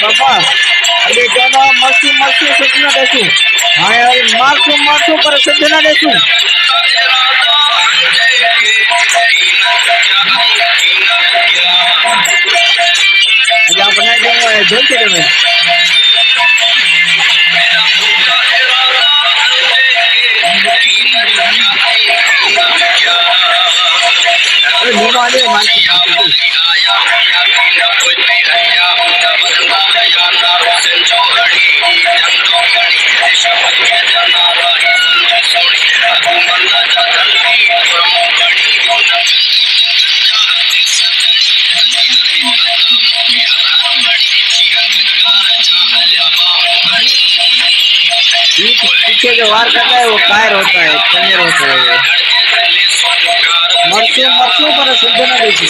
बापा अभी क्या मस्ती मस्ती सजना देखू हाँ यार मारसू पर सजना देखू अच्छा बनाए देंगे झोल के देंगे निमाने पीछे जो वार करता है वो कायर होता है चंदेर होता है मरसू पर सजना देखी